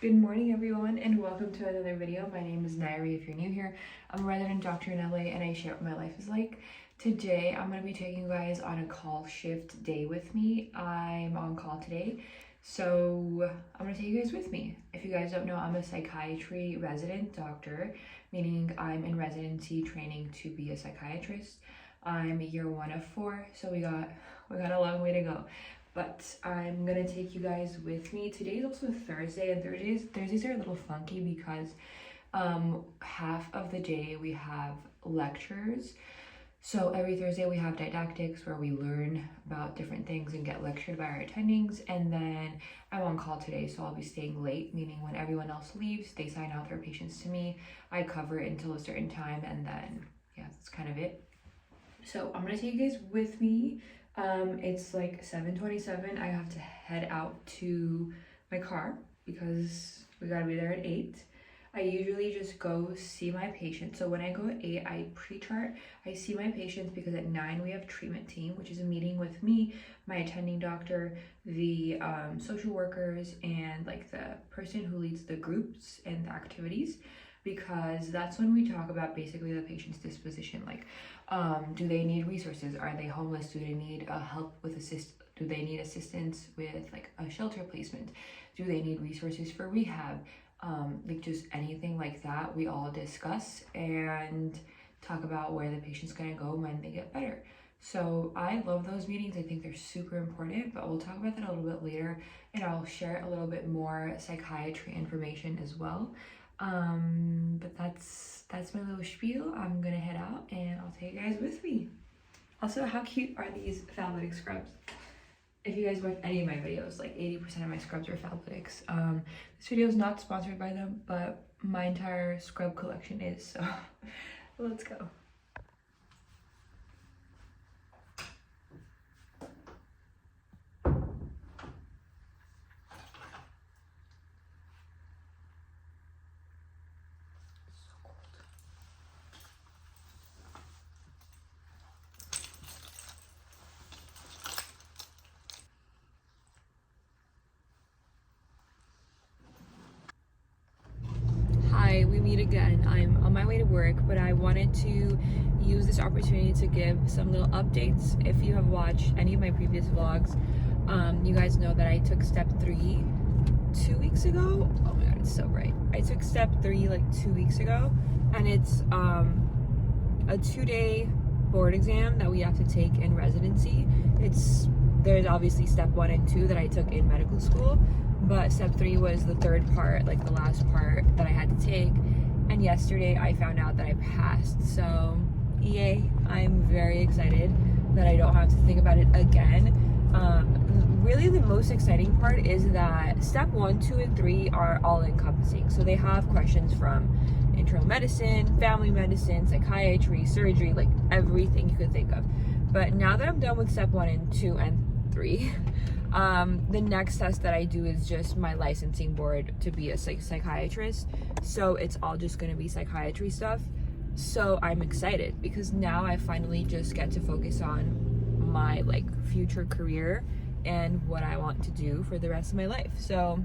Good morning everyone and welcome to another video. My name is Nayiri if you're new here. I'm a resident doctor in LA and I share what my life is like. Today I'm going to be taking you guys on a call shift day with me. I'm on call today, so I'm going to take you guys with me. If you guys don't know, I'm a psychiatry resident doctor, meaning I'm in residency training to be a psychiatrist. I'm year 1 of 4, so we got a long way to go. But I'm gonna take you guys with me. Today is also Thursday, and Thursdays are a little funky because half of the day we have lectures. So every Thursday we have didactics where we learn about different things and get lectured by our attendings. And then I'm on call today, so I'll be staying late, meaning when everyone else leaves, they sign out their patients to me. I cover it until a certain time, and then yeah, that's kind of it. So I'm gonna take you guys with me. It's like 7:27. I have to head out to my car because we gotta be there at 8. I usually just go see my patients. So when I go at 8, I pre-chart. I see my patients because at 9 we have treatment team, which is a meeting with me, my attending doctor, the social workers, and like the person who leads the groups and the activities, because that's when we talk about basically the patient's disposition. Like, do they need resources? Are they homeless? Do they need help with do they need assistance with like a shelter placement? Do they need resources for rehab? Like just anything like that, we all discuss and talk about where the patient's gonna go when they get better. So I love those meetings. I think they're super important, but we'll talk about that a little bit later, and I'll share a little bit more psychiatry information as well. But that's my little spiel. I'm gonna head out and I'll take you guys with me. Also, how cute are these Fabletics scrubs? If you guys watch any of my videos, like 80% of my scrubs are Fabletics. This video is not sponsored by them, but my entire scrub collection is, so let's go. Hi, we meet again. I'm on my way to work, but I wanted to use this opportunity to give some little updates. If you have watched any of my previous vlogs, you guys know that I took step 3 2 weeks ago. Oh my god, it's so bright. I took step 3 like 2 weeks ago, and it's a 2-day board exam that we have to take in residency. There's obviously step 1 and 2 that I took in medical school, but step 3 was the third part, like the last part that I had to take. And yesterday I found out that I passed, so yay. I'm very excited that I don't have to think about it again. Really the most exciting part is that step 1, 2, and 3 are all encompassing. So they have questions from internal medicine, family medicine, psychiatry, surgery, like everything you could think of. But now that I'm done with step 1 and 2 and 3, the next test that I do is just my licensing board to be a psychiatrist. So it's all just going to be psychiatry stuff. So I'm excited because now I finally just get to focus on my like future career and what I want to do for the rest of my life. So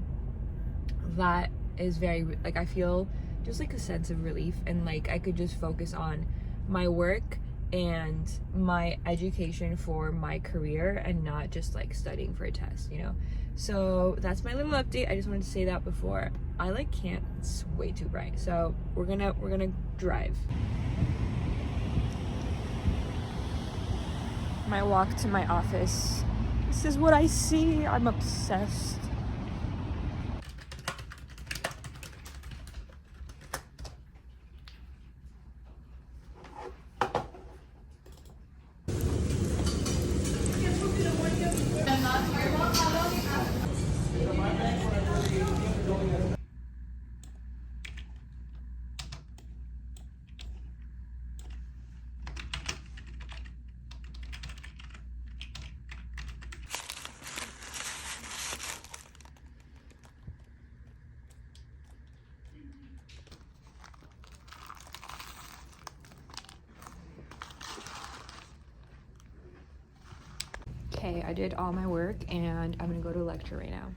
that is very, like, I feel just like a sense of relief, and like I could just focus on my work and my education for my career and not just like studying for a test, you know. So that's my little update. I just wanted to say that before I like can't, it's way too bright. So we're gonna drive. My walk to my office. This is what I see. I'm obsessed. Okay, I did all my work and I'm gonna go to a lecture right now.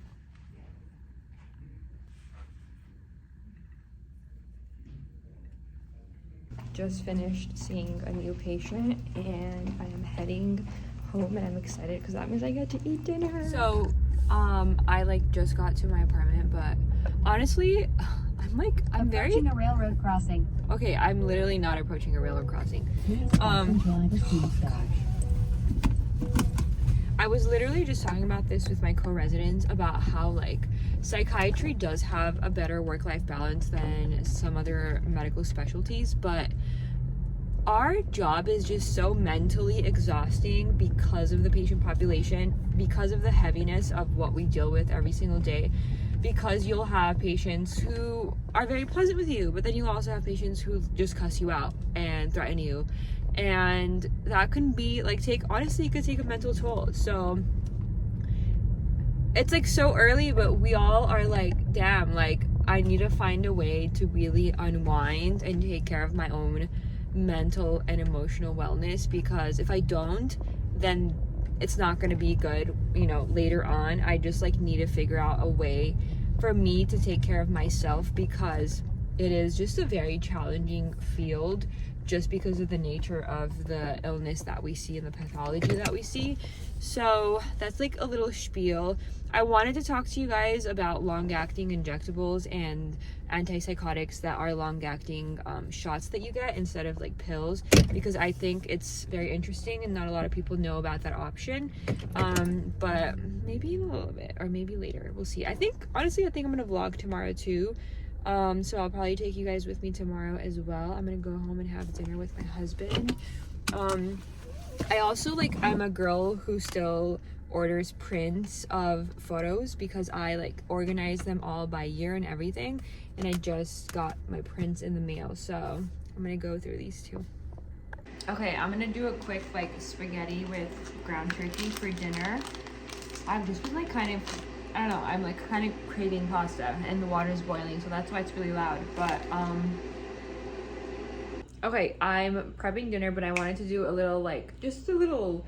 just finished seeing a new patient and I am heading home, and I'm excited because that means I get to eat dinner. So I like just got to my apartment, but honestly I'm very approaching a railroad crossing. Okay, I'm literally not approaching a railroad crossing. I was literally just talking about this with my co-residents about how like psychiatry does have a better work-life balance than some other medical specialties, but our job is just so mentally exhausting because of the patient population, because of the heaviness of what we deal with every single day, because you'll have patients who are very pleasant with you, but then you'll also have patients who just cuss you out and threaten you, and that can be like honestly it could take a mental toll. So it's like so early, but we all are like, damn, like I need to find a way to really unwind and take care of my own mental and emotional wellness, because if I don't, then it's not going to be good, later on. I just like need to figure out a way for me to take care of myself, because it is just a very challenging field just because of the nature of the illness that we see and the pathology that we see. So that's like a little spiel. I wanted to talk to you guys about long-acting injectables and antipsychotics that are long-acting shots that you get instead of like pills, because I think it's very interesting and not a lot of people know about that option. But maybe in a little bit, or maybe later, we'll see. Honestly I think I'm gonna vlog tomorrow too. So I'll probably take you guys with me tomorrow as well. I'm gonna go home and have dinner with my husband. I also I'm a girl who still orders prints of photos because I like organize them all by year and everything, and I just got my prints in the mail, so I'm gonna go through these too. Okay, I'm gonna do a quick spaghetti with ground turkey for dinner. I've just been I'm kind of craving pasta, and the water's boiling, so that's why it's really loud. But okay, I'm prepping dinner, but I wanted to do a little just a little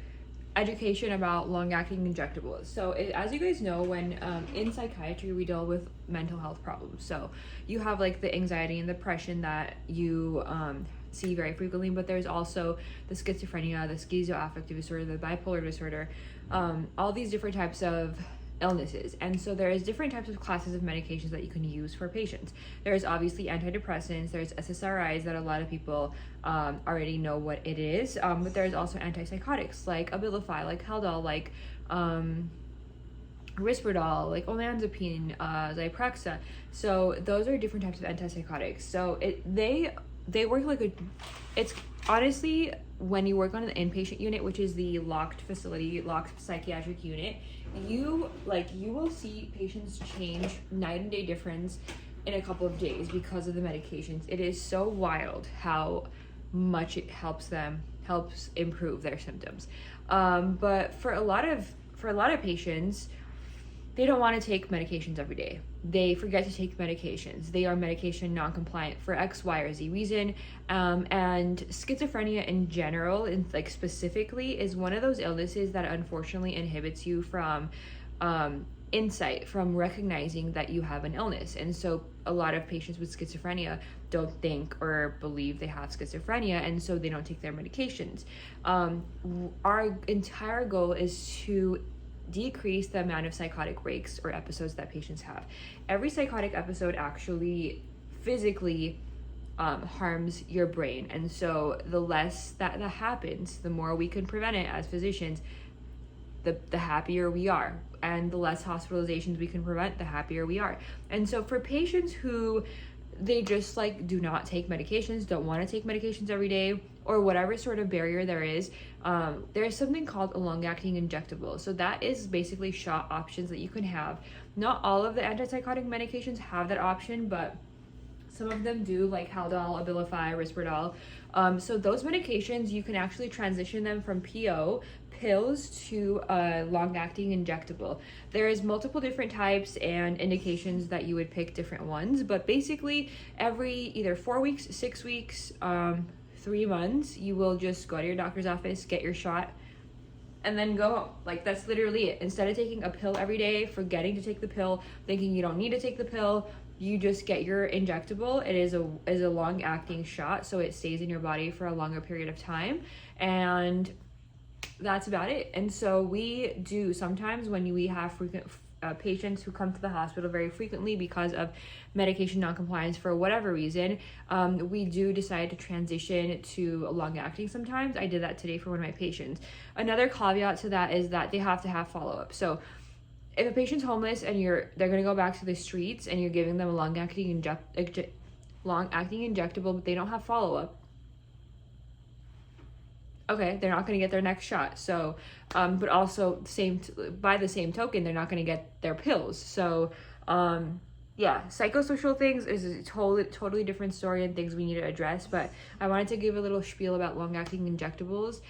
education about long-acting injectables. So as you guys know, when in psychiatry we deal with mental health problems. So you have the anxiety and depression that you see very frequently, but there's also the schizophrenia, the schizoaffective disorder, the bipolar disorder, all these different types of illnesses. And so there's different types of classes of medications that you can use for patients. There's obviously antidepressants, there's SSRIs that a lot of people already know what it is, but there's also antipsychotics like Abilify, like Haldol, like Risperdal, like olanzapine, Zyprexa. So those are different types of antipsychotics. So they work it's honestly, when you work on an inpatient unit, which is the locked facility, locked psychiatric unit, you will see patients change night and day difference in a couple of days because of the medications. It is so wild how much it helps improve their symptoms. But for a lot of patients, they don't want to take medications every day. They forget to take medications. They are medication non-compliant for X, Y, or Z reason. And schizophrenia in general, and specifically, is one of those illnesses that unfortunately inhibits you from insight, from recognizing that you have an illness. And so a lot of patients with schizophrenia don't think or believe they have schizophrenia, and so they don't take their medications. Our entire goal is to decrease the amount of psychotic breaks or episodes that patients have. Every psychotic episode actually physically harms your brain, and so the less that happens, the more we can prevent it as physicians, the happier we are, and the less hospitalizations we can prevent, the happier we are. And so for patients who they just do not take medications, don't want to take medications every day, or whatever sort of barrier there is something called a long-acting injectable. So that is basically shot options that you can have. Not all of the antipsychotic medications have that option, but some of them do, like Haldol, Abilify, Risperdal. So those medications, you can actually transition them from pills to a long-acting injectable. There is multiple different types and indications that you would pick different ones, but basically every either 4 weeks, 6 weeks, 3 months, you will just go to your doctor's office, get your shot, and then go home. Like, that's literally it. Instead of taking a pill every day, forgetting to take the pill, thinking you don't need to take the pill, you just get your injectable. It is a long acting shot, so it stays in your body for a longer period of time, and that's about it. And so we do sometimes, when we have frequent patients who come to the hospital very frequently because of medication non-compliance for whatever reason, we do decide to transition to long-acting sometimes. I did that today for one of my patients. Another caveat to that is that they have to have follow-up. So if a patient's homeless and they're going to go back to the streets and you're giving them a long-acting injectable, but they don't have follow-up, okay, they're not going to get their next shot. So, but also by the same token, they're not going to get their pills. So, yeah, psychosocial things is a totally different story and things we need to address. But I wanted to give a little spiel about long-acting injectables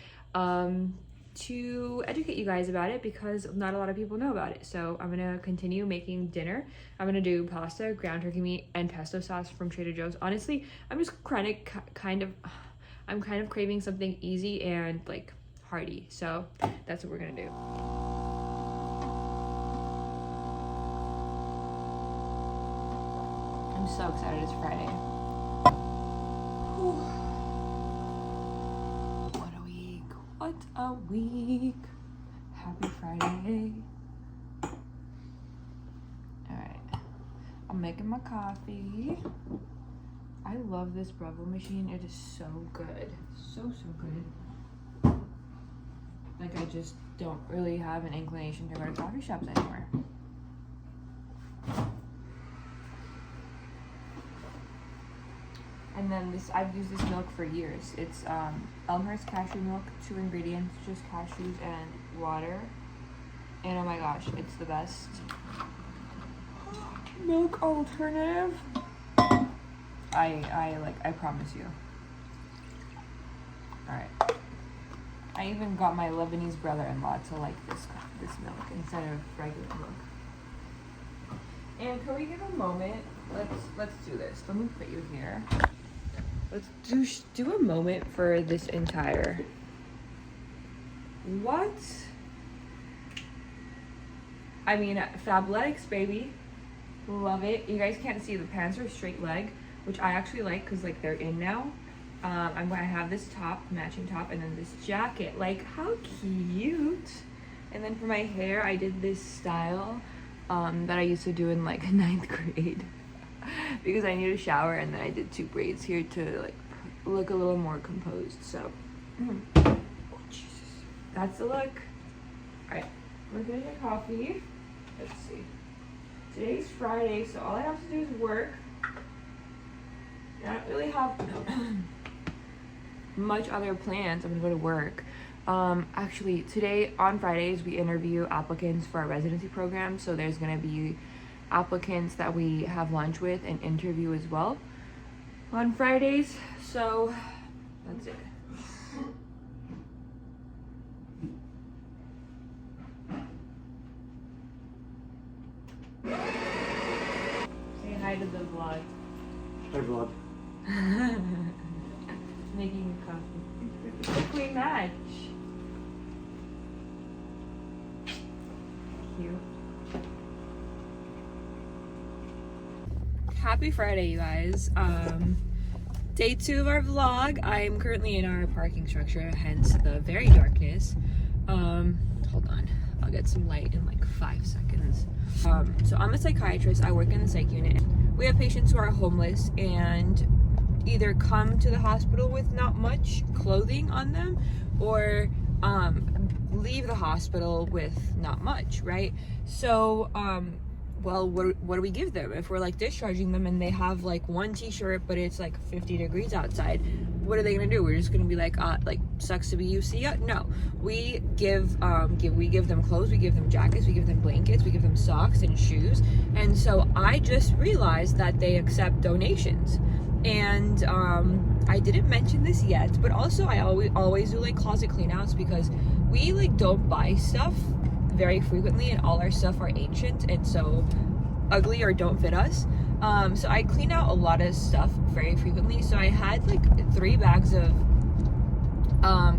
to educate you guys about it, because not a lot of people know about it. So I'm going to continue making dinner. I'm going to do pasta, ground turkey meat, and pesto sauce from Trader Joe's. Honestly, I'm kind of craving something easy and like hearty, so that's what we're gonna do. I'm so excited, it's Friday. Whew. What a week. Happy Friday. Alright, I'm making my coffee. I love this Bravo machine. It is so good. So good. Like, I just don't really have an inclination to go to coffee shops anymore. And then I've used this milk for years. It's Elmhurst cashew milk, 2 ingredients, just cashews and water. And oh my gosh, it's the best milk alternative. I promise you. Alright. I even got my Lebanese brother-in-law to like this milk instead of regular milk. And can we give a moment? Let's do this. Let me put you here. Let's do a moment for this entire... What? I mean, Fabletics, baby. Love it. You guys can't see, the pants are straight leg, which I actually like because like they're in now. I'm going to have this top, matching top, and then this jacket. Like, how cute. And then for my hair, I did this style that I used to do in like 9th grade because I need a shower, and then I did 2 braids here to like look a little more composed. So, oh, Jesus. That's the look. All right, we're gonna get coffee. Let's see. Today's Friday, so all I have to do is work. I don't really have much other plans. I'm gonna go to work. Actually, today on Fridays we interview applicants for our residency program, so there's gonna be applicants that we have lunch with and interview as well on Fridays. So that's it. Say hi to the vlog. Hi vlog. Making coffee. Look, we match. Cute. Happy Friday, you guys. Day 2 of our vlog. I'm currently in our parking structure, hence the very darkness. Hold on, I'll get some light in like 5 seconds. So I'm a psychiatrist. I work in the psych unit. We have patients who are homeless and either come to the hospital with not much clothing on them, or leave the hospital with not much, right? So well, what do we give them if we're like discharging them and they have like one t-shirt but it's like 50 degrees outside? What are they gonna do? We're just gonna be like sucks to be you, see ya? No, we give them clothes, we give them jackets, we give them blankets, we give them socks and shoes. And so I just realized that they accept donations, and I didn't mention this yet, but also I always do like closet clean outs, because we like don't buy stuff very frequently and all our stuff are ancient and so ugly or don't fit us. So I clean out a lot of stuff very frequently. So I had like 3 bags of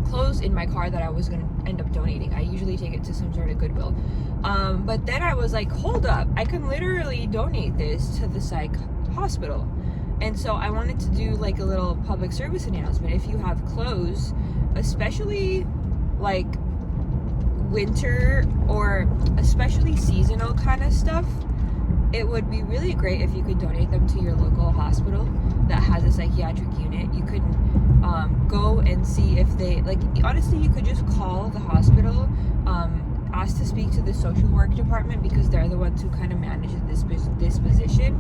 clothes in my car that I was gonna end up donating. I usually take it to some sort of Goodwill. But then I was like, hold up, I can literally donate this to the psych hospital. And so I wanted to do like a little public service announcement. If you have clothes, especially like winter or especially seasonal kind of stuff, it would be really great if you could donate them to your local hospital that has a psychiatric unit. You could go and see if they, like, honestly, you could just call the hospital, ask to speak to the social work department because they're the ones who kind of manage this position,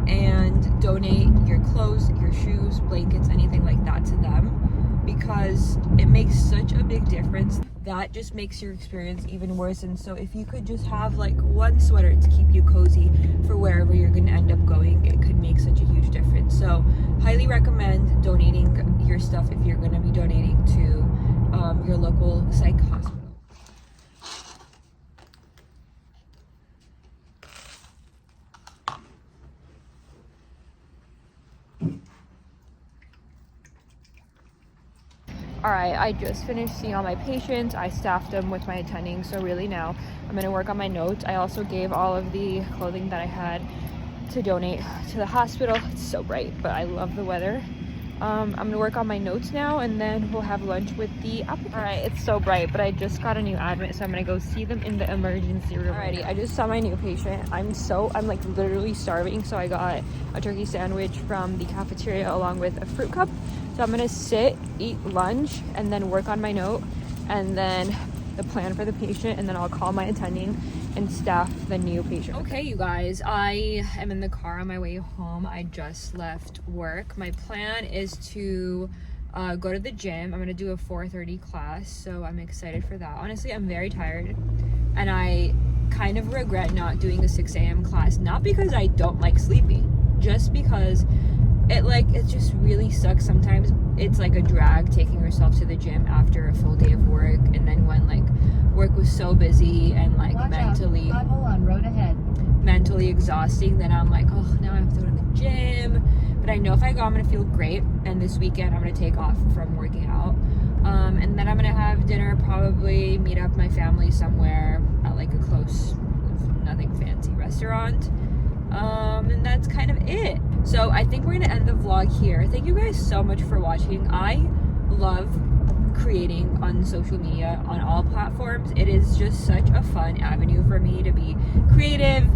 and donate your clothes, your shoes, blankets, anything like that to them, because it makes such a big difference. That just makes your experience even worse. And so if you could just have like one sweater to keep you cozy for wherever you're going to end up going, it could make such a huge difference. So highly recommend donating your stuff if you're going to be donating to your local psych hospital. Alright, I just finished seeing all my patients. I staffed them with my attending, so really now I'm going to work on my notes. I also gave all of the clothing that I had to donate to the hospital. It's so bright, but I love the weather. I'm going to work on my notes now, and then we'll have lunch with the applicants. Alright, it's so bright, but I just got a new admit, so I'm going to go see them in the emergency room. Alrighty, I just saw my new patient. I'm like literally starving, so I got a turkey sandwich from the cafeteria along with a fruit cup. So I'm gonna sit, eat lunch, and then work on my note, and then the plan for the patient, and then I'll call my attending and staff the new patient. Okay, you guys, I am in the car on my way home. I just left work. My plan is to go to the gym. I'm gonna do a 4:30 class, so I'm excited for that. Honestly, I'm very tired, and I kind of regret not doing a 6 a.m. class, not because I don't like sleeping, just because it just really sucks sometimes. It's like a drag taking yourself to the gym after a full day of work, and then when like work was so busy and like mentally exhausting, then I'm like, oh, now I have to go to the gym. But I know if I go, I'm gonna feel great, and this weekend I'm gonna take off from working out, and then I'm gonna have dinner, probably meet up my family somewhere at like a close, nothing fancy restaurant, and that's kind of it. So I think we're gonna end the vlog here. Thank you guys so much for watching. I love creating on social media on all platforms. It is just such a fun avenue for me to be creative,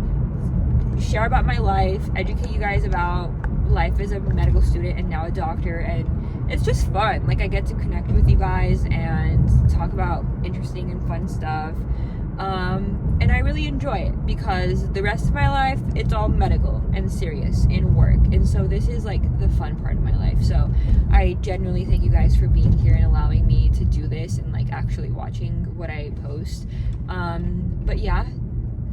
share about my life, educate you guys about life as a medical student and now a doctor, and it's just fun. Like, I get to connect with you guys and talk about interesting and fun stuff, and I really enjoy it because the rest of my life, it's all medical and serious in work, and so this is like the fun part of my life. So I genuinely thank you guys for being here and allowing me to do this and like actually watching what I post. But yeah,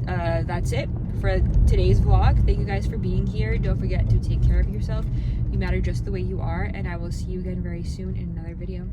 that's it for today's vlog. Thank you guys for being here. Don't forget to take care of yourself. You matter just the way you are, and I will see you again very soon in another video.